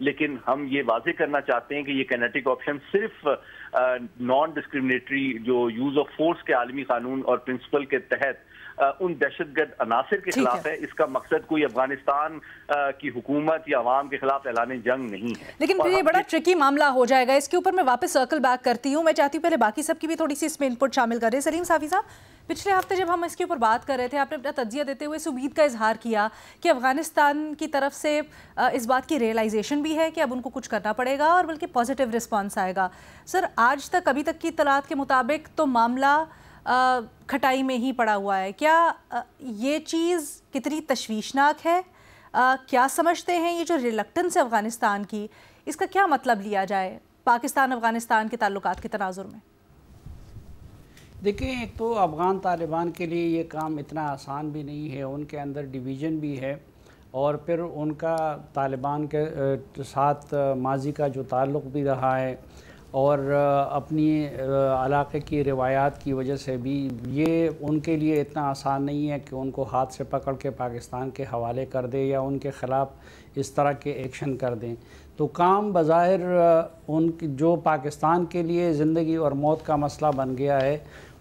لیکن ہم یہ واضح کرنا چاہتے ہیں کہ یہ کائنیٹک آپشن صرف نان ڈسکریمنیٹری جو یوز آف فورس کے عالمی قانون اور پرنسپل کے تحت ان دہشت گرد عناصر کے خلاف ہے. اس کا مقصد کوئی افغانستان کی حکومت یا عوام کے خلاف اعلان جنگ نہیں ہے. لیکن پھر یہ بڑا ٹرکی معاملہ ہو جائے گا. اس کے اوپر میں واپس سرکل بیک کرتی ہوں. میں چاہتی ہوں پہلے باقی سب کی بھی تھوڑی سی اس میں انپٹ شامل کر رہے ہیں. سلیم صافی صاحب، پچھلے ہفتے جب ہم اس کے اوپر بات کر رہے تھے، آپ نے اپنا تجزیہ دیتے ہوئے اس امید کا اظہار کیا کہ افغانستان کی طرف سے اس بات کی ریئلائزیشن بھی ہے کہ اب ان کو کچھ کرنا پڑے گا اور بلکہ پازیٹیو رسپانس آئے گا. سر، آج تک ابھی تک کی اطلاعات کے مطابق تو معاملہ کھٹائی میں ہی پڑا ہوا ہے. کیا یہ چیز کتنی تشویشناک ہے؟ کیا سمجھتے ہیں یہ جو ریلکٹنس ہے افغانستان کی، اس کا کیا مطلب لیا جائے پاکستان افغانستان کے تعلقات کے تناظر میں؟ دیکھیں، ایک تو افغان طالبان کے لیے یہ کام اتنا آسان بھی نہیں ہے. ان کے اندر ڈویژن بھی ہے اور پھر ان کا طالبان کے ساتھ ماضی کا جو تعلق بھی رہا ہے اور اپنی علاقے کی روایات کی وجہ سے بھی یہ ان کے لیے اتنا آسان نہیں ہے کہ ان کو ہاتھ سے پکڑ کے پاکستان کے حوالے کر دے یا ان کے خلاف اس طرح کے ایکشن کر دیں. تو کام بظاہر ان کی جو پاکستان کے لیے زندگی اور موت کا مسئلہ بن گیا ہے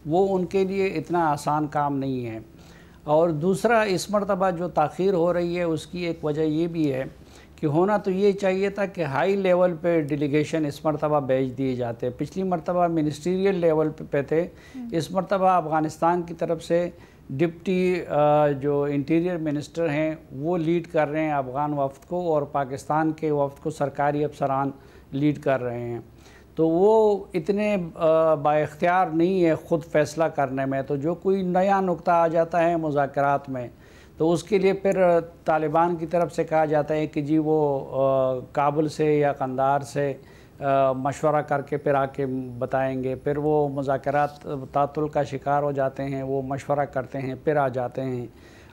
وہ ان کے لیے اتنا آسان کام نہیں ہے. اور دوسرا، اس مرتبہ جو تاخیر ہو رہی ہے اس کی ایک وجہ یہ بھی ہے کہ ہونا تو یہ چاہیے تھا کہ ہائی لیول پہ ڈیلیگیشن اس مرتبہ بھیج دیے جاتے. پچھلی مرتبہ منسٹریل لیول پہ تھے. اس مرتبہ افغانستان کی طرف سے ڈپٹی جو انٹیریئر منسٹر ہیں وہ لیڈ کر رہے ہیں افغان وفد کو، اور پاکستان کے وفد کو سرکاری افسران لیڈ کر رہے ہیں. تو وہ اتنے با اختیار نہیں ہے خود فیصلہ کرنے میں. تو جو کوئی نیا نقطہ آ جاتا ہے مذاکرات میں تو اس کے لیے پھر طالبان کی طرف سے کہا جاتا ہے کہ جی وہ کابل سے یا قندھار سے مشورہ کر کے پھر آ کے بتائیں گے. پھر وہ مذاکرات تعطل کا شکار ہو جاتے ہیں، وہ مشورہ کرتے ہیں، پھر آ جاتے ہیں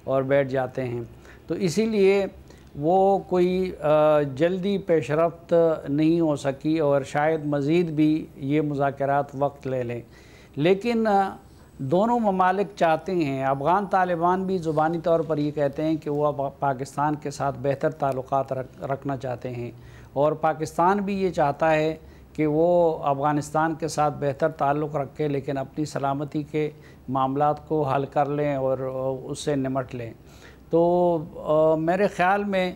اور بیٹھ جاتے ہیں. تو اسی لیے وہ کوئی جلدی پیش رفت نہیں ہو سکی اور شاید مزید بھی یہ مذاکرات وقت لے لیں. لیکن دونوں ممالک چاہتے ہیں، افغان طالبان بھی زبانی طور پر یہ کہتے ہیں کہ وہ پاکستان کے ساتھ بہتر تعلقات رکھنا چاہتے ہیں، اور پاکستان بھی یہ چاہتا ہے کہ وہ افغانستان کے ساتھ بہتر تعلق رکھے لیکن اپنی سلامتی کے معاملات کو حل کر لیں اور اس سے نمٹ لیں. تو میرے خیال میں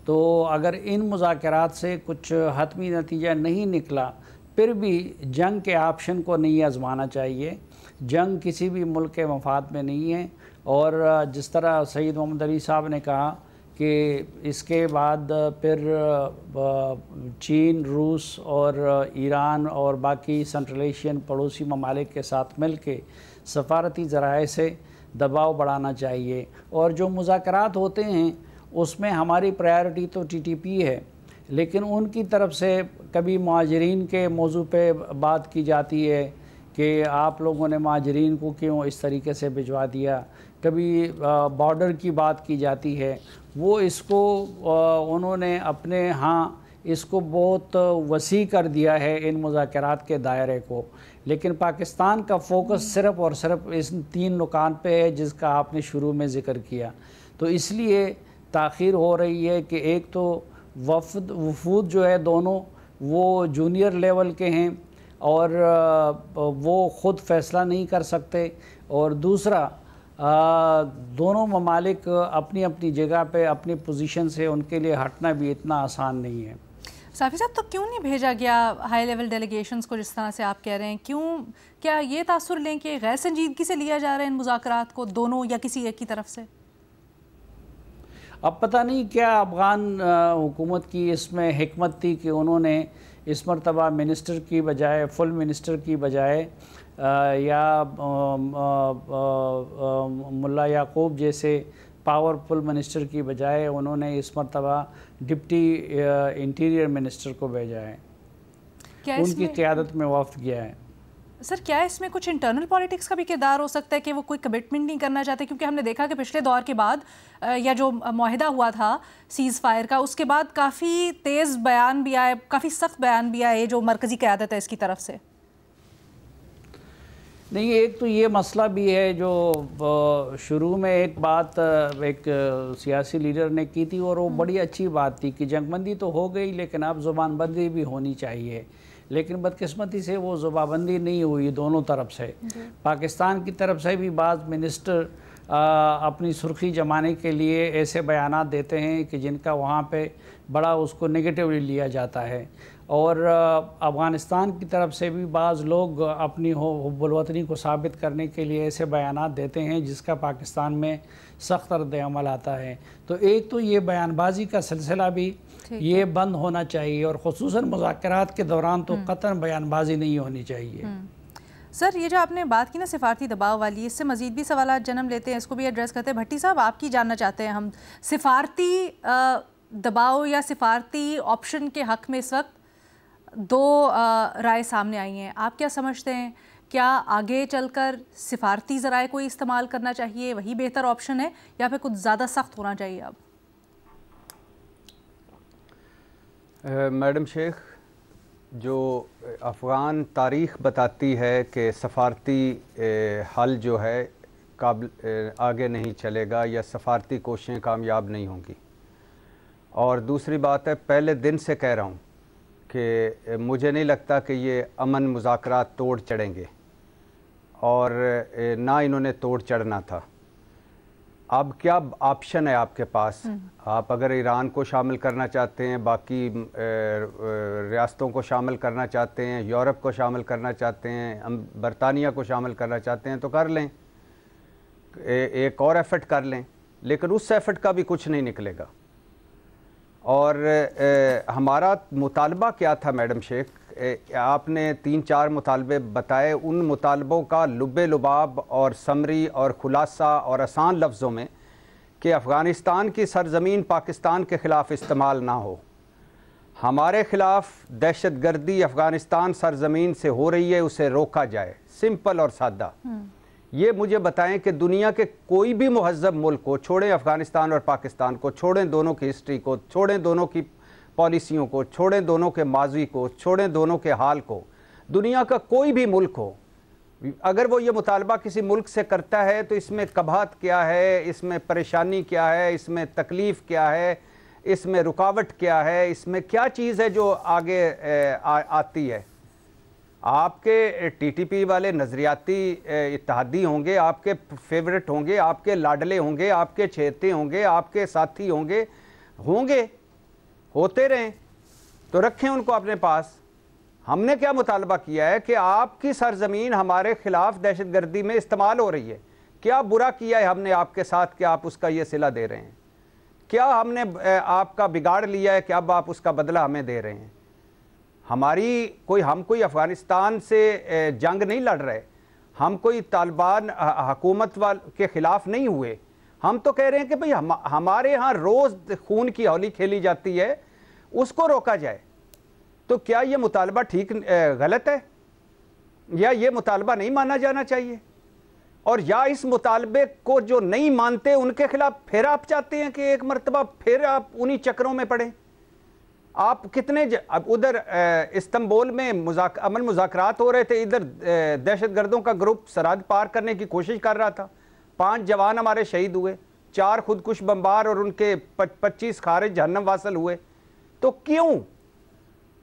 تو اگر ان مذاکرات سے کچھ حتمی نتیجہ نہیں نکلا پھر بھی جنگ کے آپشن کو نہیں آزمانا چاہیے. جنگ کسی بھی ملک کے مفاد میں نہیں ہے. اور جس طرح سید محمد علی صاحب نے کہا کہ اس کے بعد پھر چین، روس اور ایران اور باقی سنٹرل ایشین پڑوسی ممالک کے ساتھ مل کے سفارتی ذرائع سے دباؤ بڑھانا چاہیے. اور جو مذاکرات ہوتے ہیں اس میں ہماری پرائیورٹی تو ٹی ٹی پی ہے، لیکن ان کی طرف سے کبھی مہاجرین کے موضوع پہ بات کی جاتی ہے کہ آپ لوگوں نے مہاجرین کو کیوں اس طریقے سے بھجوا دیا. کبھی بارڈر کی بات کی جاتی ہے. وہ اس کو انہوں نے اپنے ہاں اس کو بہت وسیع کر دیا ہے ان مذاکرات کے دائرے کو. لیکن پاکستان کا فوکس صرف اور صرف اس 3 نکات پہ ہے جس کا آپ نے شروع میں ذکر کیا. تو اس لیے تاخیر ہو رہی ہے کہ ایک تو وفود جو ہے دونوں وہ جونیئر لیول کے ہیں اور وہ خود فیصلہ نہیں کر سکتے، اور دوسرا دونوں ممالک اپنی اپنی جگہ پہ اپنی پوزیشن سے ان کے لیے ہٹنا بھی اتنا آسان نہیں ہے. صافی صاحب، تو کیوں نہیں بھیجا گیا ہائی لیول ڈیلیگیشنز کو جس طرح سے آپ کہہ رہے ہیں؟ کیا یہ تاثر لیں کہ غیر سنجیدگی سے لیا جا رہا ہے ان مذاکرات کو دونوں یا کسی ایک کی طرف سے؟ اب پتہ نہیں کیا افغان حکومت کی اس میں حکمت تھی کہ انہوں نے اس مرتبہ منسٹر کی بجائے فل منسٹر کی بجائے یا ملا یعقوب جیسے پاورفل منسٹر کی بجائے انہوں نے اس مرتبہ ڈپٹی انٹیریئر منسٹر کو بھیجا ہے. ان کی قیادت میں وفد گیا ہے. سر، کیا اس میں کچھ انٹرنل پالیٹکس کا بھی کردار ہو سکتا ہے کہ وہ کوئی کمٹمنٹ نہیں کرنا چاہتے؟ کیونکہ ہم نے دیکھا کہ پچھلے دور کے بعد یا جو معاہدہ ہوا تھا سیز فائر کا، اس کے بعد کافی تیز بیان بھی آئے، کافی سخت بیان بھی آئے جو مرکزی قیادت ہے اس کی طرف سے. نہیں، ایک تو یہ مسئلہ بھی ہے جو شروع میں ایک بات ایک سیاسی لیڈر نے کی تھی اور وہ بڑی اچھی بات تھی کہ جنگ بندی تو ہو گئی لیکن اب زبان بندی بھی ہونی چاہیے، لیکن بدقسمتی سے وہ زبان بندی نہیں ہوئی دونوں طرف سے۔ پاکستان کی طرف سے بھی بعض منسٹر اپنی سرخی جمانے کے لیے ایسے بیانات دیتے ہیں کہ جن کا وہاں پہ بڑا اس کو نگیٹیولی لیا جاتا ہے، اور افغانستان کی طرف سے بھی بعض لوگ اپنی حب الوطنی کو ثابت کرنے کے لیے ایسے بیانات دیتے ہیں جس کا پاکستان میں سخت رد عمل آتا ہے۔ تو ایک تو یہ بیان بازی کا سلسلہ بھی یہ بند ہونا چاہیے، اور خصوصاً مذاکرات کے دوران تو قطعاً بیان بازی نہیں ہونی چاہیے۔ سر، یہ جو آپ نے بات کی نا سفارتی دباؤ والی، اس سے مزید بھی سوالات جنم لیتے ہیں، اس کو بھی ایڈریس کرتے ہیں۔ بھٹی صاحب، آپ کی جاننا چاہتے ہیں ہم، سفارتی دباؤ یا سفارتی آپشن کے حق میں اس وقت دو رائے سامنے آئی ہیں، آپ کیا سمجھتے ہیں؟ کیا آگے چل کر سفارتی ذرائع کو استعمال کرنا چاہیے، وہی بہتر آپشن ہے، یا پھر کچھ زیادہ سخت ہونا چاہیے اب؟ میڈم شیخ، جو افغان تاریخ بتاتی ہے کہ سفارتی حل جو ہے آگے نہیں چلے گا یا سفارتی کوششیں کامیاب نہیں ہوں گی، اور دوسری بات ہے پہلے دن سے کہہ رہا ہوں کہ مجھے نہیں لگتا کہ یہ امن مذاکرات توڑ چڑھیں گے، اور نہ انہوں نے توڑ چڑھنا تھا۔ اب کیا آپشن ہے آپ کے پاس؟ آپ اگر ایران کو شامل کرنا چاہتے ہیں، باقی ریاستوں کو شامل کرنا چاہتے ہیں، یورپ کو شامل کرنا چاہتے ہیں، برطانیہ کو شامل کرنا چاہتے ہیں تو کر لیں، ایک اور ایفرٹ کر لیں، لیکن اس ایفرٹ کا بھی کچھ نہیں نکلے گا۔ اور ہمارا مطالبہ کیا تھا میڈم شیخ؟ آپ نے 3-4 مطالبے بتائے، ان مطالبوں کا لب لباب اور سمری اور خلاصہ اور آسان لفظوں میں کہ افغانستان کی سرزمین پاکستان کے خلاف استعمال نہ ہو، ہمارے خلاف دہشت گردی افغانستان سرزمین سے ہو رہی ہے، اسے روکا جائے، سمپل اور سادہ۔ یہ مجھے بتائیں کہ دنیا کے کوئی بھی مہذب ملک کو، چھوڑیں افغانستان اور پاکستان کو، چھوڑیں دونوں کی ہسٹری کو، چھوڑیں دونوں کی پالیسیوں کو، چھوڑیں دونوں کے ماضی کو، چھوڑیں دونوں کے حال کو، دنیا کا کوئی بھی ملک ہو، اگر وہ یہ مطالبہ کسی ملک سے کرتا ہے تو اس میں قباحت کیا ہے، اس میں پریشانی کیا ہے، اس میں تکلیف کیا ہے، اس میں رکاوٹ کیا ہے، اس میں کیا چیز ہے جو آگے آتی ہے۔ آپ کے ٹی ٹی پی والے نظریاتی اتحادی ہوں گے، آپ کے فیورٹ ہوں گے، آپ کے لاڈلے ہوں گے، آپ کے چہیتے ہوں گے، آپ کے ساتھی ہوں گے، ہوتے رہیں تو رکھیں ان کو اپنے پاس۔ ہم نے کیا مطالبہ کیا ہے کہ آپ کی سرزمین ہمارے خلاف دہشت گردی میں استعمال ہو رہی ہے، کیا برا کیا ہے ہم نے آپ کے ساتھ کہ آپ اس کا یہ صلہ دے رہے ہیں؟ کیا ہم نے آپ کا بگاڑ لیا ہے کہ اب آپ اس کا بدلہ ہمیں دے رہے ہیں؟ ہم کوئی افغانستان سے جنگ نہیں لڑ رہے، ہم کوئی طالبان حکومت کے خلاف نہیں ہوئے، ہم تو کہہ رہے ہیں کہ بھئی ہمارے ہاں روز خون کی ہولی کھیلی جاتی ہے، اس کو روکا جائے۔ تو کیا یہ مطالبہ غلط ہے، یا یہ مطالبہ نہیں مانا جانا چاہیے؟ اور یا اس مطالبے کو جو نہیں مانتے ان کے خلاف پھر آپ چاہتے ہیں کہ ایک مرتبہ پھر آپ انہی چکروں میں پڑیں؟ آپ کتنے ادھر استنبول میں امن مذاکرات ہو رہے تھے، ادھر دہشت گردوں کا گروپ سرحد پار کرنے کی کوشش کر رہا تھا، 5 جوان ہمارے شہید ہوئے، 4 خودکش بمبار اور ان کے 25 خارج جہنم واصل ہوئے۔ تو کیوں؟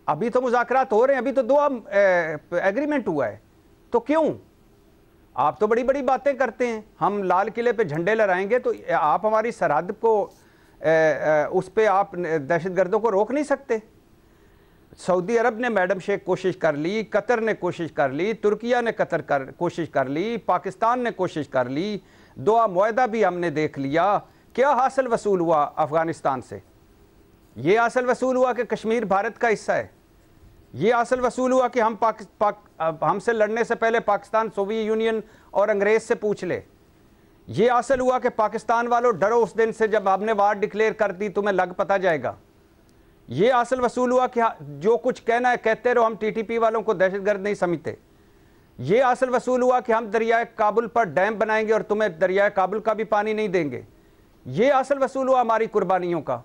ابھی تو مذاکرات ہو رہے ہیں، ابھی تو 2 ایگریمنٹ ہوا ہے، تو کیوں؟ آپ تو بڑی بڑی باتیں کرتے ہیں، ہم لال قلعے پہ جھنڈے لہرائیں گے تو آپ ہماری سرحد کو اس پہ آپ دہشت گردوں کو روک نہیں سکتے۔ سعودی عرب نے میڈم شیخ کوشش کر لی، قطر نے کوشش کر لی، ترکیہ نے کوشش کر لی، پاکستان نے کوشش کر لی، دعا معاہدہ بھی ہم نے دیکھ لیا۔ کیا حاصل وصول ہوا افغانستان سے؟ یہ حاصل وصول ہوا کہ کشمیر بھارت کا حصہ ہے، یہ حاصل وصول ہوا کہ ہم سے لڑنے سے پہلے پاکستان سوویت یونین اور انگریز سے پوچھ لے، یہ حاصل ہوا کہ پاکستان والوں ڈرو اس دن سے جب ہم نے وار ڈکلیئر کر دی، تمہیں لگ پتہ جائے گا۔ یہ حاصل وصول ہوا کہ جو کچھ کہنا ہے کہتے رہو، ہم ٹی ٹی پی والوں کو دہشت گرد نہیں سمجھتے۔ یہ حاصل وصول ہوا کہ ہم دریائے کابل پر ڈیم بنائیں گے اور تمہیں دریائے کابل کا بھی پانی نہیں دیں گے۔ یہ حاصل وصول ہوا ہماری قربانیوں کا،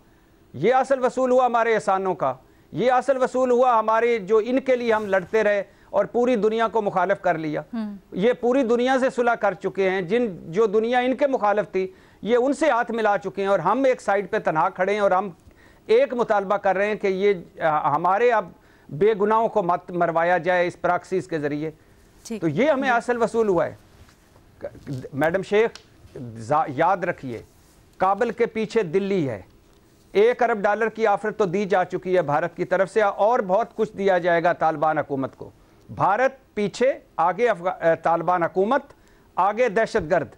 یہ حاصل وصول ہوا ہمارے احسانوں کا، یہ حاصل وصول ہوا ہمارے جو ان کے لیے ہم لڑتے رہے، اور پوری دنیا کو مخالف کر لیا. یہ پوری دنیا سے صلح کر چکے ہیں. جو دنیا ان کے مخالف تھی یہ ان سے ہاتھ ملا چکے ہیں, اور ہم ایک سائڈ پہ تنہا کھڑے ہیں, اور ہم ایک مطالبہ کر رہے ہیں کہ یہ ہمارے اب بے گناہوں کو مت مروایا جائے اس پراکسیز کے ذریعے. تو یہ ہمیں حاصل وصول ہوا ہے. میڈم شیخ یاد رکھیے, کابل کے پیچھے دلی ہے. $1 ارب کی آفر تو دی جا چکی ہے بھارت کی طرف سے, اور بہت کچھ دیا جائے گا طالبان حکومت کو. بھارت پیچھے, آگے طالبان حکومت, آگے دہشت گرد.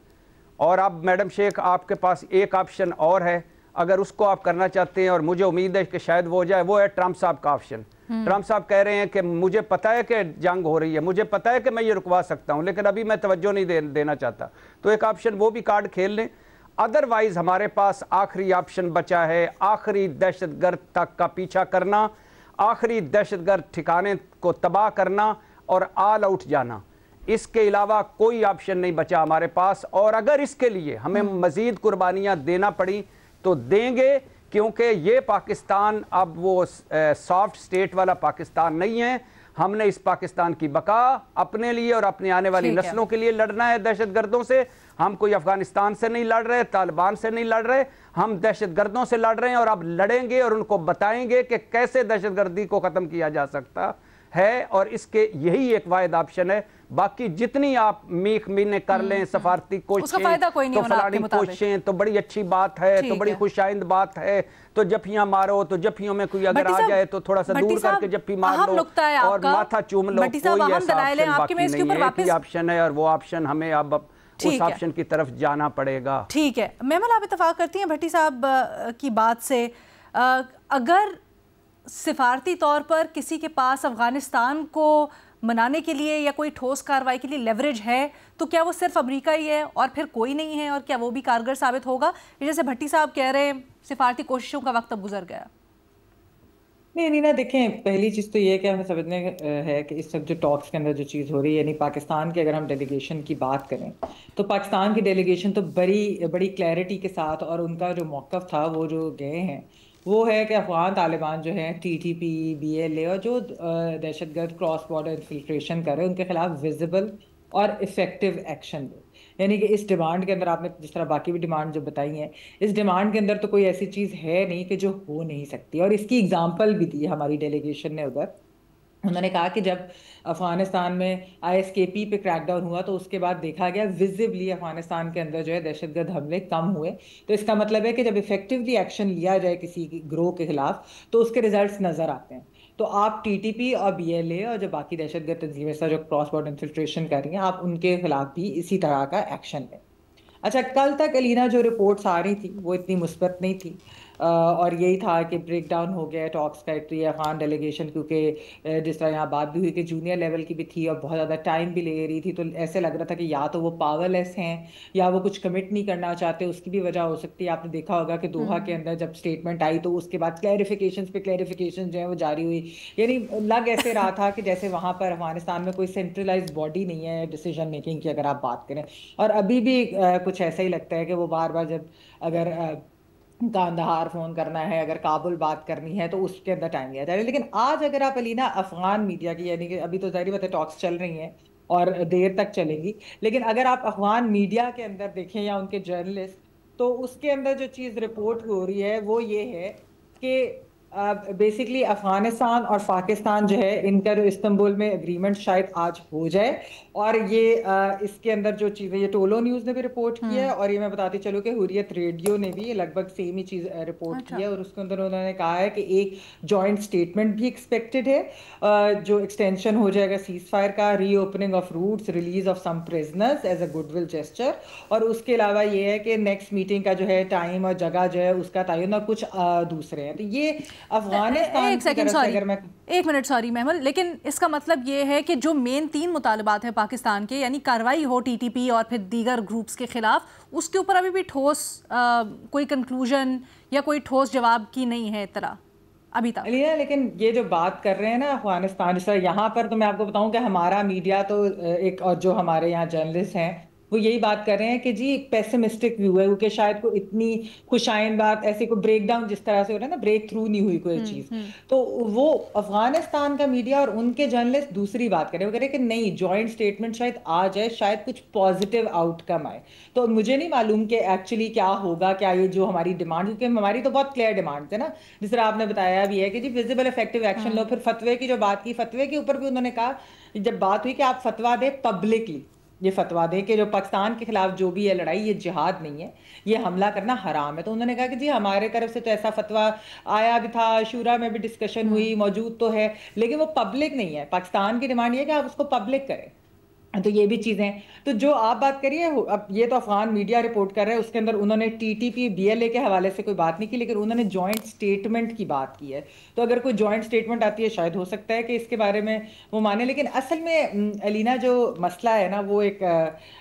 اور اب میڈم شیخ آپ کے پاس ایک آپشن اور ہے, اگر اس کو آپ کرنا چاہتے ہیں, اور مجھے امید ہے کہ شاید وہ ہو جائے, وہ ہے ٹرمپ صاحب کا آپشن. ٹرمپ صاحب کہہ رہے ہیں کہ مجھے پتا ہے کہ جنگ ہو رہی ہے, مجھے پتا ہے کہ میں یہ رکوا سکتا ہوں, لیکن ابھی میں توجہ نہیں دینا چاہتا. تو ایک آپشن وہ بھی کارڈ کھیل لیں. ادروائز ہمارے پاس آخری آپشن بچا ہے, آخری دہشت گرد تک کا پیچھا کرنا, آخری دہشت گرد ٹھکانے کو تباہ کرنا اور آل آؤٹ جانا. اس کے علاوہ کوئی آپشن نہیں بچا ہمارے پاس. اور اگر اس کے لیے ہمیں مزید قربانیاں دینا پڑی تو دیں گے, کیونکہ یہ پاکستان اب وہ سافٹ سٹیٹ والا پاکستان نہیں ہے. ہم نے اس پاکستان کی بقا اپنے لیے اور اپنے آنے والی نسلوں کے لیے لڑنا ہے دہشت گردوں سے. ہم کوئی افغانستان سے نہیں لڑ رہے, طالبان سے نہیں لڑ رہے, ہم دہشت گردوں سے لڑ رہے ہیں, اور اب لڑیں گے اور ان کو بتائیں گے کہ کیسے دہشت گردی کو ختم کیا جا سکتا ہے. اور اس کے یہی ایک واحد آپشن ہے. باقی جتنی آپ میخ مینے کر لیں, سفارتی کوششیں تو فلانی کوششیں تو بڑی اچھی بات ہے, تو بڑی خوش آئند بات ہے, تو جفیاں مارو, تو جفیوں میں کوئی اگر آ جائے تو تھوڑا سا دور کر کے جفی مار لو اور ماتھا چوم لو. کوئی ایسا آپشن باقی نہیں ہے, ایک ہی آپشن ہے, اور وہ آپشن ہمیں اب اس آپشن کی طرف جانا پڑے گا. ٹھیک ہے میمل, آپ اتفاق کرتی ہیں بھٹی صاحب کی بات سے؟ اگر سفارتی طور پر کسی کے پاس افغانستان کو منانے کے لیے یا کوئی ٹھوس کارروائی کے لیے لیوریج ہے, تو کیا وہ صرف امریکہ ہی ہے اور پھر کوئی نہیں ہے, اور کیا وہ بھی کارگر ثابت ہوگا؟ جیسے بھٹی صاحب کہہ رہے ہیں سفارتی کوششوں کا وقت اب گزر گیا. نہیں نینا, دیکھیں پہلی چیز تو یہ کہ ہمیں سمجھنے ہے کہ اس وقت جو ٹاکس کے اندر جو چیز ہو رہی ہے, یعنی پاکستان کی اگر ہم ڈیلیگیشن کی بات کریں تو پاکستان کی ڈیلیگیشن تو بڑی کلیئرٹی کے ساتھ, اور ان کا جو موقف تھا وہ جو گئے ہیں وہ ہے کہ افغان طالبان جو ہیں TTP, BLA اور جو دہشت گرد کراس بارڈر انفلٹریشن کر رہے ہیں ان کے خلاف ویزیبل اور افیکٹو ایکشن دو. یعنی کہ اس ڈیمانڈ کے اندر آپ نے جس طرح باقی بھی ڈیمانڈ جو بتائی ہیں, اس ڈیمانڈ کے اندر تو کوئی ایسی چیز ہے نہیں کہ جو ہو نہیں سکتی. اور اس کی اگزامپل بھی دی ہماری ڈیلیگیشن نے ادھر. انہوں نے کہا کہ جب افغانستان میں ISKP پہ کریک ڈاؤن ہوا تو اس کے بعد دیکھا گیا ویزیبلی افغانستان کے اندر جو ہے دہشت گرد حملے کم ہوئے. تو اس کا مطلب ہے کہ جب افیکٹولی ایکشن لیا جائے کسی گروہ کے خلاف تو اس کے ریزلٹس نظر آتے ہیں. تو آپ TTP اور BLA اور جو باقی دہشت گرد تنظیمیں جو کراس بارڈر انفلٹریشن کر رہی ہیں, آپ ان کے خلاف بھی اسی طرح کا ایکشن لیں. اچھا, کل تک الینا جو رپورٹس آ رہی تھی وہ اتنی مثبت نہیں تھی, اور یہی تھا کہ بریک ڈاؤن ہو گیا ٹاکس کا. ایک تو یہ افغان ڈیلیگیشن کیونکہ جس طرح یہاں بات بھی ہوئی کہ جونیئر لیول کی بھی تھی اور بہت زیادہ ٹائم بھی لے رہی تھی, تو ایسے لگ رہا تھا کہ یا تو وہ پاور لیس ہیں یا وہ کچھ کمٹ نہیں کرنا چاہتے. اس کی بھی وجہ ہو سکتی ہے. آپ نے دیکھا ہوگا کہ دوحہ کے اندر جب اسٹیٹمنٹ آئی تو اس کے بعد کلیریفیکیشنز پہ کلیریفیکیشن جو ہے وہ جاری ہوئی. یعنی لگ ایسے رہا تھا کہ جیسے وہاں پر افغانستان میں کوئی سینٹرلائز باڈی نہیں ہے ڈیسیژن میکنگ کی اگر آپ بات کریں. اور ابھی بھی کچھ ایسا ہی لگتا ہے کہ وہ بار بار جب اگر کاندہار فون کرنا ہے, اگر کابل بات کرنی ہے تو اس کے اندر ٹائم لیا جائے. لیکن آج اگر آپ الینا افغان میڈیا کی, یعنی کہ ابھی تو ظاہری بات ہے ٹاکس چل رہی ہیں اور دیر تک چلیں گی, لیکن اگر آپ افغان میڈیا کے اندر دیکھیں یا ان کے جرنلسٹ, تو اس کے اندر جو چیز رپورٹ ہو رہی ہے وہ یہ ہے کہ بیسکلی افغانستان اور پاکستان جو ہے ان کا جو استنبول میں اگریمنٹ شاید آج ہو جائے. اور یہ اس کے اندر جو چیزیں یہ ٹولو نیوز نے بھی رپورٹ کی ہے, اور یہ میں بتاتی چلوں کہ حریت ریڈیو نے بھی لگ بھگ سیم ہی چیز رپورٹ کی ہے. اور اس کے اندر انہوں نے کہا ہے کہ ایک جوائنٹ اسٹیٹمنٹ بھی ایکسپیکٹڈ ہے جو ایکسٹینشن ہو جائے گا سیز فائر کا, reopening of routes, release of some prisoners as a goodwill gesture. اور اس کے علاوہ یہ ہے کہ نیکسٹ میٹنگ کا جو ہے ٹائم اور جگہ جو ہے اس کا تعین اور کچھ دوسرے ہیں. تو یہ افغانستان کی طرف سے اگر میں ایک منٹ سوری محمل, لیکن اس کا مطلب یہ ہے کہ جو مین 3 مطالبات ہیں پاکستان کے, یعنی کارروائی ہو TTP اور پھر دیگر گروپس کے خلاف, اس کے اوپر ابھی بھی ٹھوس کوئی کنکلوژن یا کوئی ٹھوس جواب کی نہیں ہے اطلاع ابھی تک. لیکن یہ جو بات کر رہے ہیں نا افغانستان, جس طرح یہاں پر تو میں آپ کو بتاؤں کہ ہمارا میڈیا تو ایک, اور جو ہمارے یہاں جرنلسٹ ہیں وہ یہی بات کر رہے ہیں کہ جی ایک پیسمسٹک ویو ہے کہ شاید کوئی اتنی خوشائن بات ایسے کوئی بریک ڈاؤن جس طرح سے ہو رہا ہے نا، بریک تھرو نہیں ہوئی کوئی چیز. تو وہ افغانستان کا میڈیا اور ان کے جرنلسٹ دوسری بات کریں، وہ کہہ رہے کہ نہیں جوائنٹ اسٹیٹمنٹ شاید آ جائے، شاید کچھ پازیٹیو آؤٹ کم آئے. تو مجھے نہیں معلوم کہ ایکچولی کیا ہوگا، کیا یہ جو ہماری ڈیمانڈ، کیونکہ ہماری تو بہت کلیئر ڈیمانڈ ہے نا، جس طرح آپ نے بتایا بھی ہے کہ جی ویزیبل افیکٹو ایکشن لو. پھر فتوے کی جو بات کی، فتوے کے اوپر بھی انہوں نے کہا جب بات ہوئی کہ آپ فتوا دیں پبلکلی، یہ فتوا دیں کہ جو پاکستان کے خلاف جو بھی ہے لڑائی یہ جہاد نہیں ہے، یہ حملہ کرنا حرام ہے. تو انہوں نے کہا کہ جی ہمارے طرف سے تو ایسا فتوا آیا بھی تھا، شورا میں بھی ڈسکشن ہوئی، موجود تو ہے، لیکن وہ پبلک نہیں ہے. پاکستان کی ڈیمانڈ یہ ہے کہ آپ اس کو پبلک کریں. تو یہ بھی چیزیں. تو جو آپ بات کریے، اب یہ تو افغان میڈیا رپورٹ کر رہے ہیں، اس کے اندر انہوں نے T T P be L A کے حوالے سے کوئی بات نہیں کی، لیکن انہوں نے جوائنٹ اسٹیٹمنٹ کی بات کی ہے. تو اگر کوئی جوائنٹ اسٹیٹمنٹ آتی ہے شاید ہو سکتا ہے کہ اس کے بارے میں وہ مانے. لیکن اصل میں الینا جو مسئلہ ہے نا، وہ ایک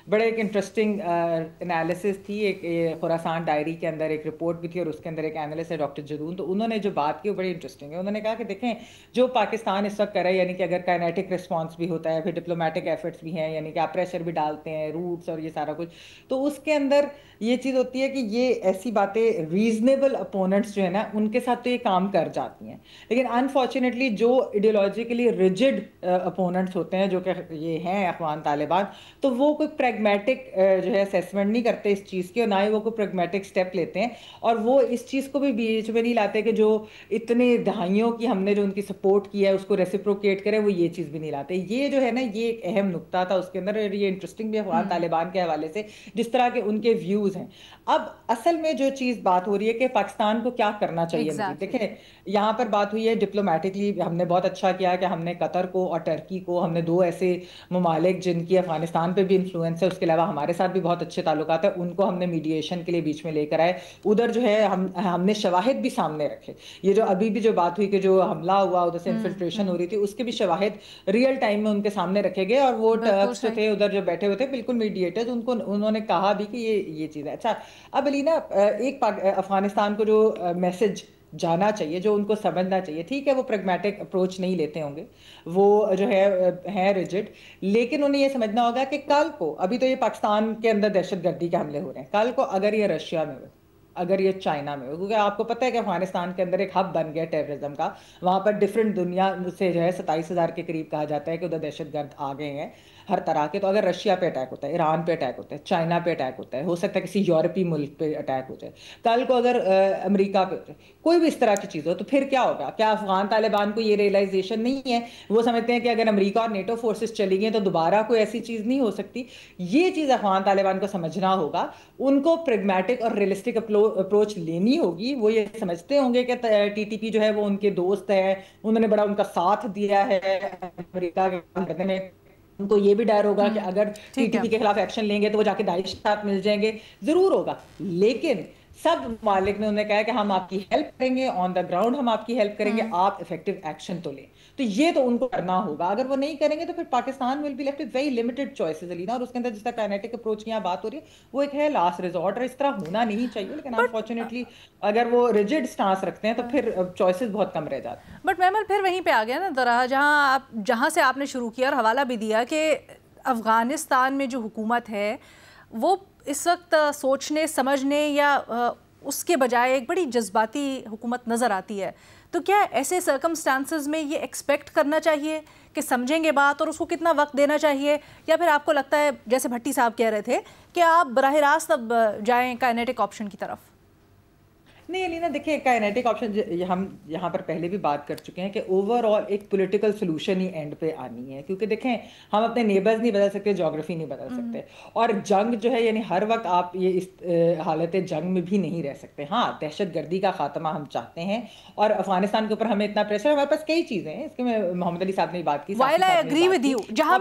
بڑے ایک انٹرسٹنگ انالیسس تھی. ایک خراسان ڈائری کے اندر ایک رپورٹ بھی تھی، اور اس کے اندر ایک اینالسٹ ہے ڈاکٹر جدون. تو انہوں نے جو بات کی وہ بڑی انٹرسٹنگ ہے. انہوں نے کہا کہ دیکھیں جو پاکستان اس وقت کر رہا ہے، یعنی کہ اگر کائنیٹک رسپانس بھی ہوتا ہے، پھر ڈپلومیٹک ایفرٹس بھی ہیں، یعنی کہ آپ پریشر بھی ڈالتے ہیں، روٹس اور یہ سارا کچھ، تو اس کے اندر یہ چیز ہوتی ہے کہ یہ ایسی باتیں ریزنیبل اپوننٹس جو ہے نا ان کے ساتھ تو یہ کام کر جاتی ہیں. لیکن انفارچونیٹلی جو ایڈیولوجیکلی ریجڈ اپوننٹس ہوتے ہیں، جو کہ یہ ہیں افغان طالبان، تو وہ کوئی پریگمیٹک جو ہے اسیسمنٹ نہیں کرتے اس چیز کی، اور نہ ہی وہ کوئی پریگمیٹک اسٹیپ لیتے ہیں. اور وہ اس چیز کو بھی بیچ میں نہیں لاتے کہ جو اتنے دہائیوں کی ہم نے جو ان کی سپورٹ کی ہے اس کو ریسیپروکیٹ کرے، وہ یہ چیز بھی نہیں لاتے. یہ جو ہے نا یہ ایک اہم نقطہ تھا اس کے اندر. یہ انٹرسٹنگ بھی افغان طالبان کے حوالے سے جس طرح کے ان کے ویوز ہیں. اب اصل میں جو چیز بات ہو رہی ہے کہ پاکستان کو کیا کرنا چاہیے. دیکھیں یہاں پر بات ہوئی ہے ڈپلومیٹکلی، ہم نے بہت اچھا کیا کہ ہم نے قطر کو اور ٹرکی کو، ہم نے دو ایسے ممالک جن کی افغانستان پہ بھی انفلوئنس ہے، اس کے علاوہ ہمارے ساتھ بھی بہت اچھے تعلقات ہیں، ان کو ہم نے میڈیشن کے لیے بیچ میں لے کر آئے. ادھر جو ہے ہم نے شواہد بھی سامنے رکھے. یہ جو ابھی بھی جو بات ہوئی کہ جو حملہ ہوا ادھر سے انفلٹریشن ہو رہی تھی، اس کے بھی شواہد ریئل ٹائم میں ان کے سامنے رکھے گئے. اور وہ ٹرکس جو تھے ادھر جو بیٹھے ہوئے تھے بالکل میڈیٹرز، ان کو انہوں نے کہا بھی کہ یہ چیز ہے. اچھا اب علینا ایک افغانستان کو جو میسج جانا چاہیے، جو ان کو سمجھنا چاہیے، ٹھیک ہے وہ پریگمیٹک اپروچ نہیں لیتے ہوں گے، وہ جو ہے ریجڈ، لیکن انہیں یہ سمجھنا ہوگا کہ کل کو، ابھی تو یہ پاکستان کے اندر دہشت گردی کے حملے ہو رہے ہیں، کل کو اگر یہ رشیا میں ہو، اگر یہ چائنا میں ہو، کیونکہ آپ کو پتہ ہے کہ افغانستان کے اندر ایک ہب بن گیا ٹیررزم کا، وہاں پر ڈفرینٹ دنیا سے جو ہے 27,000 کے قریب کہا جاتا ہے کہ ادھر دہشت گرد آ گئے ہیں ہر طرح کے. تو اگر رشیا پہ اٹیک ہوتا ہے، ایران پہ اٹیک ہوتا ہے، چائنا پہ اٹیک ہوتا ہے، ہو سکتا ہے کسی یورپی ملک پہ اٹیک ہو جائے، کل کو اگر امریکہ پہ ہو جائے، کوئی بھی اس طرح کی چیز ہو، تو پھر کیا ہوگا؟ کیا افغان طالبان کو یہ ریئلائزیشن نہیں ہے؟ وہ سمجھتے ہیں کہ اگر امریکہ اور نیٹو فورسز چلی گئی تو دوبارہ کوئی ایسی چیز نہیں ہو سکتی. یہ چیز افغان طالبان کو سمجھنا ہوگا. ان کو پریگمیٹک اور ریئلسٹک اپروچ لینی ہوگی. وہ یہ سمجھتے ہوں گے کہ ٹی ٹی پی جو ہے وہ ان کے دوست ہے، انہوں نے بڑا ان کا ساتھ دیا ہے امریکہ کے کرنے میں. ان کو یہ بھی ڈر ہوگا کہ اگر ٹی ٹی پی کے خلاف ایکشن لیں گے تو وہ جا کے داعش کے ساتھ مل جائیں گے. ضرور ہوگا، لیکن سب ممالک نے انہیں کہا کہ ہم آپ کی ہیلپ کریں گے، آن دا گراؤنڈ ہم آپ کی ہیلپ کریں گے، آپ افیکٹو ایکشن تو لیں. تو یہ تو ان کو کرنا ہوگا. اگر وہ نہیں کریں گے تو پھر Pakistan will be left with very limited choices علینا. اور اس کے اندر جس طرح کائنیٹک اپروچ کی یہاں بات ہو رہی ہے وہ ایک ہے لاسٹ ریزورٹ، اور اس طرح ہونا نہیں چاہیے. لیکن انفارچونیٹلی اگر وہ ریجڈ سٹانس رکھتے ہیں تو پھر چوائسز بہت کم رہ جاتے ہیں. بٹ میمل پھر وہیں پہ آ گیا نا ذرا، جہاں سے آپ نے شروع کیا اور حوالہ بھی دیا کہ افغانستان میں جو حکومت ہے وہ اس وقت سوچنے سمجھنے یا اس کے بجائے ایک بڑی جذباتی حکومت نظر آتی ہے. تو کیا ایسے سرکمسٹانسز میں یہ ایکسپیکٹ کرنا چاہیے کہ سمجھیں گے بات اور اس کو کتنا وقت دینا چاہیے، یا پھر آپ کو لگتا ہے جیسے بھٹی صاحب کہہ رہے تھے کہ آپ براہ راست اب جائیں کائنیٹک آپشن کی طرف؟ نہیں علینا دیکھیں کائنیٹک آپشن ہم یہاں پر پہلے بھی بات کر چکے ہیں کہ اوور آل ایک پولیٹیکل سولوشن ہی اینڈ پہ آنی ہے. کیونکہ دیکھیں ہم اپنے نیبرز نہیں بدل سکتے، جغرافی نہیں بدل سکتے، اور جنگ جو ہے یعنی ہر وقت آپ یہ اس حالت جنگ میں بھی نہیں رہ سکتے. ہاں دہشت گردی کا خاتمہ ہم چاہتے ہیں، اور افغانستان کے اوپر ہمیں اتنا پریشر، ہمارے پاس کئی چیزیں ہیں. اس کے میں محمد علی صاحب نے بات کی، جہاں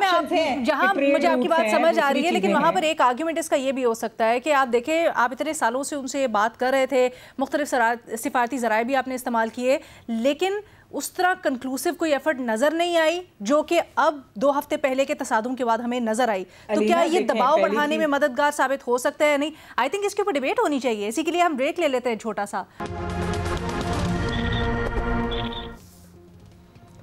مجھے آپ کی بات سمجھ آ رہی ہے، لیکن وہاں پر ایک آرگیومنٹ اس کا یہ بھی ہو سکتا ہے کہ آپ دیکھیں آپ اتنے سالوں سے ان سے یہ بات کر رہے تھے، مختلف سفارتی ذرائع بھی آپ نے استعمال کیے، لیکن اس طرح کنکلوسیو کوئی ایفرٹ نظر نہیں آئی جو کہ اب 2 ہفتے پہلے کے تصادم کے بعد ہمیں نظر آئی. تو کیا یہ دباؤ بڑھانے میں مددگار ثابت ہو سکتا ہے؟ نہیں، آئی تھنک اس کے اوپر ڈیبیٹ ہونی چاہیے. اسی کے لیے ہم بریک لے لیتے ہیں چھوٹا سا.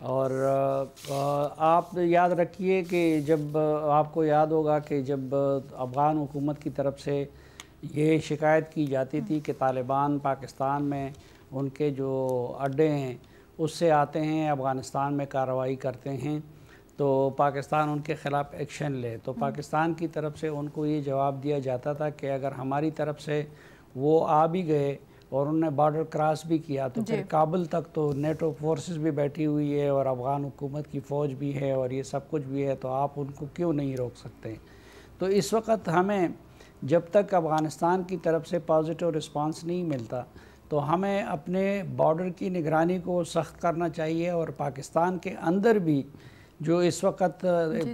اور آپ یاد رکھیے کہ جب آپ کو یاد ہوگا کہ جب افغان حکومت کی طرف سے یہ شکایت کی جاتی تھی کہ طالبان پاکستان میں ان کے جو اڈے ہیں اس سے آتے ہیں، افغانستان میں کارروائی کرتے ہیں، تو پاکستان ان کے خلاف ایکشن لے، تو پاکستان کی طرف سے ان کو یہ جواب دیا جاتا تھا کہ اگر ہماری طرف سے وہ آ بھی گئے اور انہوں نے بارڈر کراس بھی کیا تو پھر کابل تک تو نیٹو فورسز بھی بیٹھی ہوئی ہے اور افغان حکومت کی فوج بھی ہے اور یہ سب کچھ بھی ہے، تو آپ ان کو کیوں نہیں روک سکتے؟ تو اس وقت ہمیں جب تک افغانستان کی طرف سے پازیٹیو رسپانس نہیں ملتا تو ہمیں اپنے بارڈر کی نگرانی کو سخت کرنا چاہیے، اور پاکستان کے اندر بھی جو اس وقت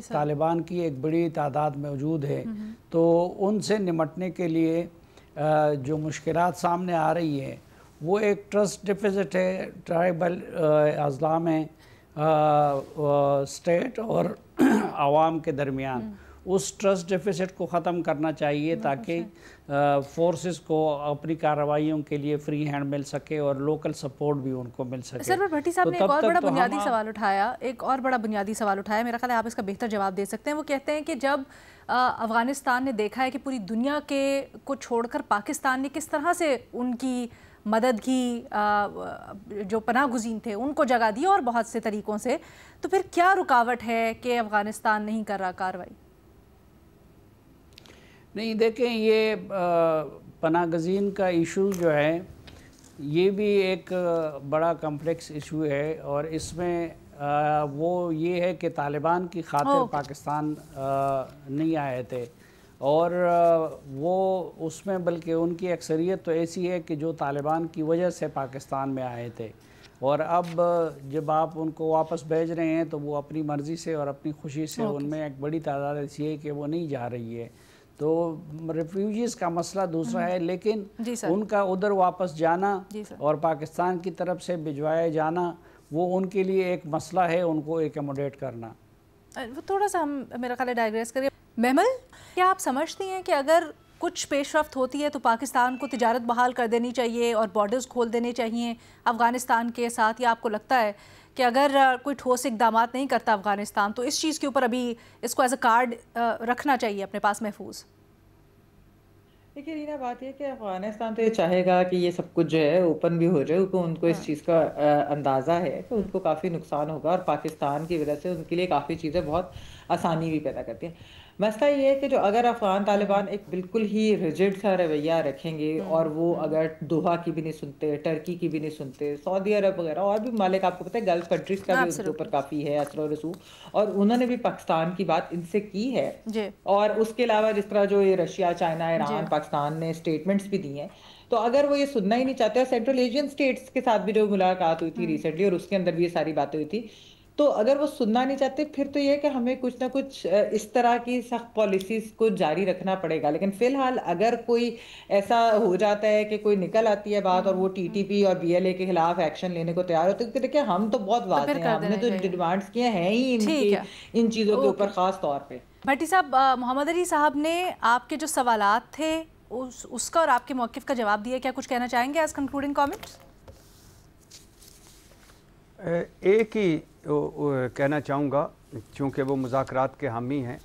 طالبان کی ایک بڑی تعداد موجود ہے تو ان سے نمٹنے کے لیے جو مشکلات سامنے آ رہی ہے وہ ایک ٹرسٹ ڈیفیسٹ ہے ٹرائبل اضلاع میں اسٹیٹ اور عوام کے درمیان، اس ٹرسٹ ڈیفیسٹ کو ختم کرنا چاہیے تاکہ فورسز کو اپنی کارروائیوں کے لیے فری ہینڈ مل سکے اور لوکل سپورٹ بھی ان کو مل سکے۔ سرور بھٹی صاحب نے ایک اور بڑا بنیادی سوال اٹھایا، میرا خیال ہے آپ اس کا بہتر جواب دے سکتے ہیں۔ وہ کہتے ہیں کہ جب افغانستان نے دیکھا ہے کہ پوری دنیا کو چھوڑ کر پاکستان نے کس طرح سے ان کی مدد کی، جو پناہ گزین تھے ان کو جگہ دی اور بہت سے طریقوں سے، تو پھر کیا رکاوٹ ہے کہ افغانستان نہیں کر رہا کارروائی؟ نہیں دیکھیں، یہ پناہ گزین کا ایشو جو ہے یہ بھی ایک بڑا کمپلیکس ایشو ہے، اور اس میں وہ یہ ہے کہ طالبان کی خاطر پاکستان نہیں آئے تھے، اور وہ اس میں بلکہ ان کی اکثریت تو ایسی ہے کہ جو طالبان کی وجہ سے پاکستان میں آئے تھے، اور اب جب آپ ان کو واپس بھیج رہے ہیں تو وہ اپنی مرضی سے اور اپنی خوشی سے، ان میں ایک بڑی تعداد ایسی ہے کہ وہ نہیں جا رہی ہے۔ تو ریفیوجیز کا مسئلہ دوسرا ہے، لیکن ان کا ادھر واپس جانا اور پاکستان کی طرف سے بھجوائے جانا وہ ان کے لیے ایک مسئلہ ہے، ان کو ایکوموڈیٹ کرنا۔ وہ تھوڑا سا ہم میرا خیال ہے ڈائگریس کریے۔ محمل، کیا آپ سمجھتی ہیں کہ اگر کچھ پیش رفت ہوتی ہے تو پاکستان کو تجارت بحال کر دینی چاہیے اور بارڈرز کھول دینے چاہیے افغانستان کے ساتھ، یا آپ کو لگتا ہے کہ اگر کوئی ٹھوس اقدامات نہیں کرتا افغانستان تو اس چیز کے اوپر ابھی اس کو ایز اے کارڈ رکھنا چاہیے اپنے پاس محفوظ؟ دیکھیے رینا، بات یہ کہ افغانستان تو یہ چاہے گا کہ یہ سب کچھ جو ہے اوپن بھی ہو جائے، ان کو اس چیز کا اندازہ ہے کہ ان کو کافی نقصان ہوگا، اور پاکستان کی وجہ سے ان کے لیے کافی چیزیں بہت آسانی بھی پیدا کرتی ہیں۔ مسئلہ یہ ہے کہ جو اگر افغان طالبان ایک بالکل ہی ریجڈ سا رویہ رکھیں گے، اور وہ اگر دوحہ کی بھی نہیں سنتے، ٹرکی کی بھی نہیں سنتے، سعودی عرب وغیرہ اور بھی ممالک، آپ کو پتہ ہے گلف کنٹریز کا بھی ان کے اوپر کافی ہے اثر و رسوخ، اور انہوں نے بھی پاکستان کی بات ان سے کی ہے، اور اس کے علاوہ جس طرح جو یہ رشیا، چائنا، ایران، پاکستان نے اسٹیٹمنٹس بھی دی ہیں، تو اگر وہ یہ سننا ہی نہیں چاہتے، اور سینٹرل ایشین اسٹیٹس کے ساتھ بھی جو ملاقات ہوئی تھی ریسنٹلی اور اس کے اندر بھی یہ ساری باتیں ہوئی تھی، تو اگر وہ سننا نہیں چاہتے پھر تو یہ ہے کہ ہمیں کچھ نہ کچھ اس طرح کی سخت پالیسیز کو جاری رکھنا پڑے گا۔ لیکن فی الحال اگر کوئی ایسا ہو جاتا ہے کہ کوئی نکل آتی ہے بات اور وہ ٹی ٹی پی اور بی ایل اے کے خلاف ایکشن لینے کو تیار ہوتے ہیں، کیونکہ دیکھیں ہم تو بہت واضح ہیں، ہم نے تو ڈیمانڈز کیے ہیں ہی ان چیزوں کے اوپر خاص طور پہ۔ بھٹی صاحب، محمد علی صاحب نے آپ کے جو سوالات تھے اس کا اور آپ کے موقف کا جواب دیا، کیا کچھ کہنا چاہیں گے ایز کنکلوڈنگ کامنٹس؟ ایک ہی کہنا چاہوں گا، چونکہ وہ مذاکرات کے حامی ہیں،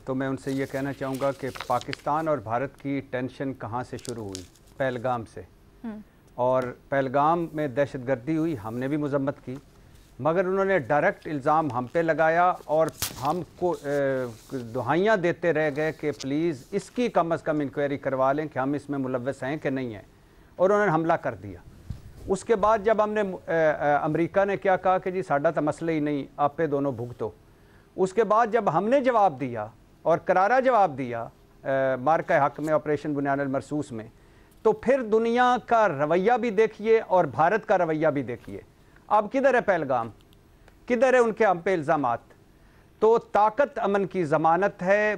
تو میں ان سے یہ کہنا چاہوں گا کہ پاکستان اور بھارت کی ٹینشن کہاں سے شروع ہوئی؟ پہلگام سے، اور پہلگام میں دہشت گردی ہوئی، ہم نے بھی مذمت کی، مگر انہوں نے ڈائریکٹ الزام ہم پہ لگایا اور ہم کو دہائیاں دیتے رہ گئے کہ پلیز اس کی کم از کم انکوائری کروا لیں کہ ہم اس میں ملوث ہیں کہ نہیں ہیں، اور انہوں نے حملہ کر دیا۔ اس کے بعد جب ہم نے امریکہ نے کیا کہا کہ جی ساڈا تو مسئلہ ہی نہیں، آپ پہ دونوں بھگتو۔ اس کے بعد جب ہم نے جواب دیا اور کرارا جواب دیا مارکہ حق میں، آپریشن بنیان المرصوص میں، تو پھر دنیا کا رویہ بھی دیکھیے اور بھارت کا رویہ بھی دیکھیے۔ اب کدھر ہے پہلگام؟ کدھر ہے ان کے ہم پہ الزامات؟ تو طاقت امن کی ضمانت ہے،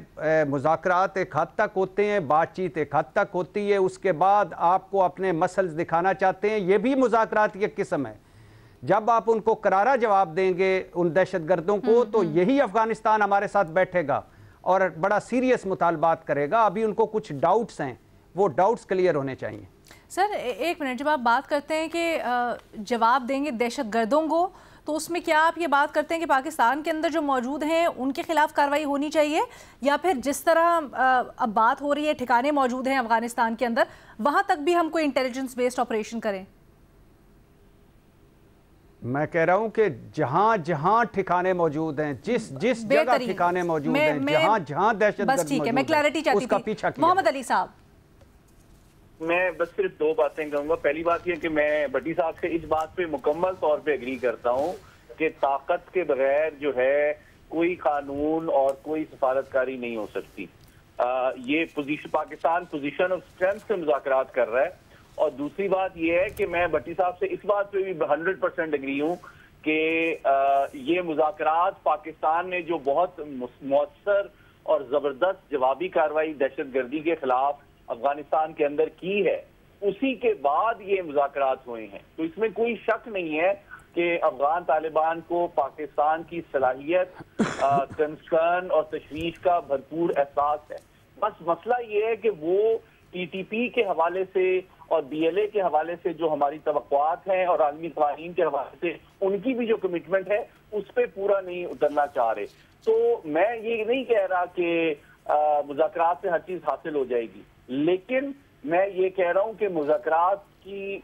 مذاکرات ایک حد تک ہوتے ہیں، بات چیت ایک حد تک ہوتی ہے، اس کے بعد آپ کو اپنے مسلز دکھانا چاہتے ہیں، یہ بھی مذاکرات کی ایک قسم ہے۔ جب آپ ان کو کرارا جواب دیں گے ان دہشت گردوں کو، تو یہی افغانستان ہمارے ساتھ بیٹھے گا اور بڑا سیریس مطالبات کرے گا۔ ابھی ان کو کچھ ڈاؤٹس ہیں، وہ ڈاؤٹس کلیئر ہونے چاہیے۔ سر ایک منٹ، جب آپ بات کرتے ہیں کہ جواب دیں گے دہشت گردوں کو، تو اس میں کیا آپ یہ بات کرتے ہیں کہ پاکستان کے اندر جو موجود ہیں ان کے خلاف کارروائی ہونی چاہیے، یا پھر جس طرح اب بات ہو رہی ہے ٹھکانے موجود ہیں افغانستان کے اندر، وہاں تک بھی ہم کوئی انٹیلیجنس بیسڈ آپریشن کریں؟ میں کہہ رہا ہوں کہ جہاں جہاں ٹھکانے موجود ہیں، جس جگہ ٹھکانے موجود ہیں، جہاں دہشت گرد موجود میں کلیئرٹی چاہتی تھی۔ محمد علی صاحب، میں بس صرف دو باتیں کہوں گا۔ پہلی بات یہ کہ میں بٹی صاحب سے اس بات پہ مکمل طور پہ اگری کرتا ہوں کہ طاقت کے بغیر جو ہے کوئی قانون اور کوئی سفارتکاری نہیں ہو سکتی۔ یہ پاکستان پوزیشن آف اسٹرینتھ سے مذاکرات کر رہا ہے۔ اور دوسری بات یہ ہے کہ میں بٹی صاحب سے اس بات پہ بھی 100% اگری ہوں کہ یہ مذاکرات پاکستان نے جو بہت مؤثر اور زبردست جوابی کارروائی دہشت گردی کے خلاف افغانستان کے اندر کی ہے، اسی کے بعد یہ مذاکرات ہوئے ہیں۔ تو اس میں کوئی شک نہیں ہے کہ افغان طالبان کو پاکستان کی صلاحیت، کنسرن اور تشویش کا بھرپور احساس ہے۔ بس مسئلہ یہ ہے کہ وہ ٹی ٹی پی کے حوالے سے اور بی ایل اے کے حوالے سے جو ہماری توقعات ہیں اور عالمی قوانین کے حوالے سے ان کی بھی جو کمٹمنٹ ہے اس پہ پورا نہیں اترنا چاہ رہے۔ تو میں یہ نہیں کہہ رہا کہ مذاکرات سے ہر چیز حاصل ہو جائے گی، لیکن میں یہ کہہ رہا ہوں کہ مذاکرات کی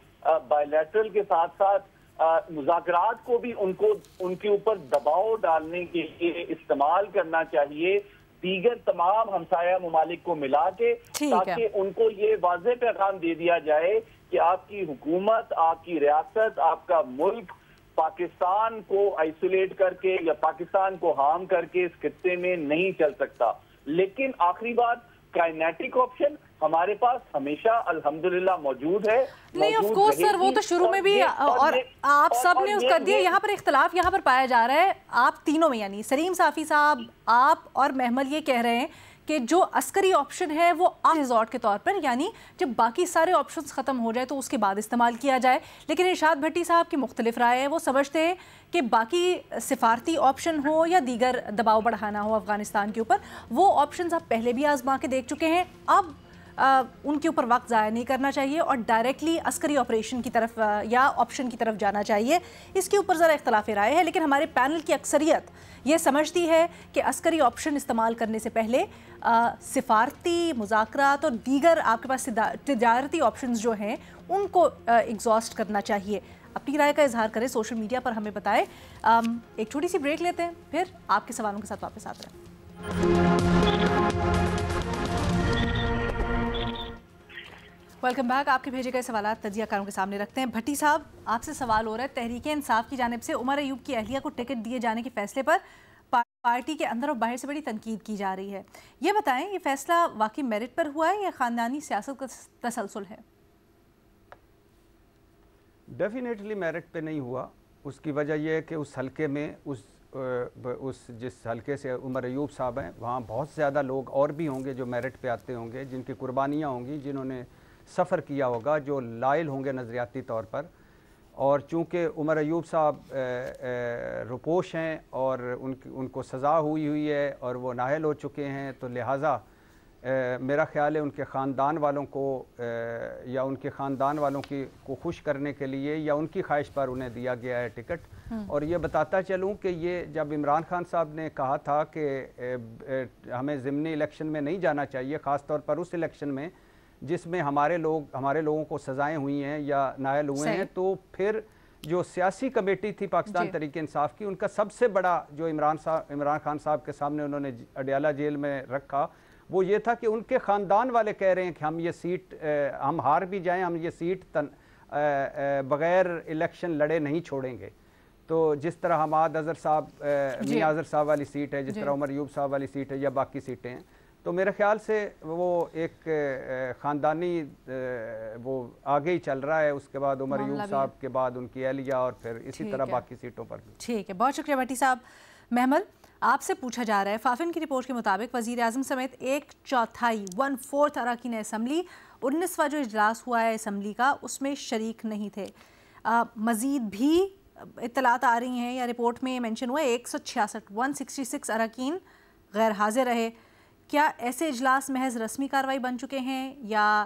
بائیلیٹرل کے ساتھ ساتھ مذاکرات کو بھی ان کے اوپر دباؤ ڈالنے کے لیے استعمال کرنا چاہیے دیگر تمام ہمسایہ ممالک کو ملا کے، تاکہ ان کو یہ واضح پیغام دے دیا جائے کہ آپ کی حکومت، آپ کی ریاست، آپ کا ملک پاکستان کو آئسولیٹ کر کے یا پاکستان کو ہارم کر کے اس خطے میں نہیں چل سکتا۔ لیکن آخری بات، کائنیٹک آپشن ہمارے پاس ہمیشہ الحمدللہ موجود ہے۔ نہیں آف کورس سر، وہ تو شروع میں بھی اور آپ سب نے اس کر دیا۔ یہاں پر اختلاف یہاں پر پایا جا رہا ہے آپ تینوں میں، یعنی سلیم صافی صاحب، آپ اور محمل، یہ کہہ رہے ہیں کہ جو عسکری آپشن ہے وہ ریزورٹ کے طور پر، یعنی جب باقی سارے آپشنز ختم ہو جائے تو اس کے بعد استعمال کیا جائے۔ لیکن ارشاد بھٹی صاحب کی مختلف رائے ہے، وہ سمجھتے ہیں کہ باقی سفارتی آپشن ہو یا دیگر دباؤ بڑھانا ہو افغانستان کے اوپر، وہ آپشنز آپ پہلے بھی آزما کے دیکھ چکے ہیں، اب ان کے اوپر وقت ضائع نہیں کرنا چاہیے اور ڈائریکٹلی عسکری آپریشن کی طرف یا آپشن کی طرف جانا چاہیے۔ اس کے اوپر ذرا اختلاف رائے ہے، لیکن ہمارے پینل کی اکثریت یہ سمجھتی ہے کہ عسکری آپشن استعمال کرنے سے پہلے سفارتی مذاکرات اور دیگر آپ کے پاس تجارتی آپشنز جو ہیں ان کو ایگزاسٹ کرنا چاہیے۔ اپنی رائے کا اظہار کریں، سوشل میڈیا پر ہمیں بتائیں۔ ایک چھوٹی سی بریک لیتے ہیں، پھر آپ کے سوالوں کے ساتھ واپس آتے ہیں۔ Welcome back. آپ کے بھیجے گئے سوالات تجزیہ کاروں کے سامنے رکھتے ہیں۔ بھٹی صاحب، آپ سے سوال ہو رہا ہے، تحریک انصاف کی جانب سے عمر ایوب کی اہلیہ کو ٹکٹ دیے جانے کے فیصلے پر پارٹی کے اندر اور باہر سے بڑی تنقید کی جا رہی ہے، یہ بتائیں یہ فیصلہ واقعی میرٹ پر ہوا ہے یا خاندانی سیاست کا تسلسل ہے؟ ڈیفینیٹلی میرٹ پہ نہیں ہوا۔ اس کی وجہ یہ ہے کہ اس حلقے میں جس حلقے سے عمر ایوب صاحب ہیں، وہاں بہت زیادہ لوگ اور بھی ہوں گے جو میرٹ پہ آتے ہوں گے، جن کی قربانیاں ہوں گی، جنہوں نے سفر کیا ہوگا، جو لائل ہوں گے نظریاتی طور پر۔ اور چونکہ عمر ایوب صاحب روپوش ہیں اور ان کو سزا ہوئی ہے اور وہ نااہل ہو چکے ہیں، تو لہٰذا میرا خیال ہے ان کے خاندان والوں کو یا ان کے خاندان والوں کو خوش کرنے کے لیے یا ان کی خواہش پر انہیں دیا گیا ہے ٹکٹ۔ اور یہ بتاتا چلوں کہ یہ جب عمران خان صاحب نے کہا تھا کہ ہمیں ضمنی الیکشن میں نہیں جانا چاہیے، خاص طور پر اس الیکشن میں جس میں ہمارے لوگوں کو سزائیں ہوئی ہیں یا نااہل ہوئے ہیں، تو پھر جو سیاسی کمیٹی تھی پاکستان تحریک انصاف کی، ان کا سب سے بڑا جو عمران خان صاحب کے سامنے انہوں نے اڈیالہ جیل میں رکھا، وہ یہ تھا کہ ان کے خاندان والے کہہ رہے ہیں کہ ہم یہ سیٹ، ہم ہار بھی جائیں، ہم یہ سیٹ بغیر الیکشن لڑے نہیں چھوڑیں گے۔ تو جس طرح حماد اظہر صاحب، میاں اظہر صاحب والی سیٹ ہے، جس طرح عمر ایوب صاحب والی سیٹ ہے یا باقی سیٹیں ہیں، تو میرے خیال سے وہ ایک خاندانی وہ آگے ہی چل رہا ہے۔ اس کے بعد عمر ایوب صاحب کے بعد ان کی اہلیہ اور پھر اسی طرح باقی سیٹوں پر بھی۔ ٹھیک ہے، بہت شکریہ بھٹی صاحب۔ محمل، آپ سے پوچھا جا رہا ہے، فافن کی رپورٹ کے مطابق وزیر اعظم سمیت 1/4 1/4 اراکین اسمبلی 19واں جو اجلاس ہوا ہے اسمبلی کا، اس میں شریک نہیں تھے۔ مزید بھی اطلاعات آ رہی ہیں یا رپورٹ میں مینشن ہوا ہے 166 اراکین غیر حاضر رہے۔ کیا ایسے اجلاس محض رسمی کارروائی بن چکے ہیں یا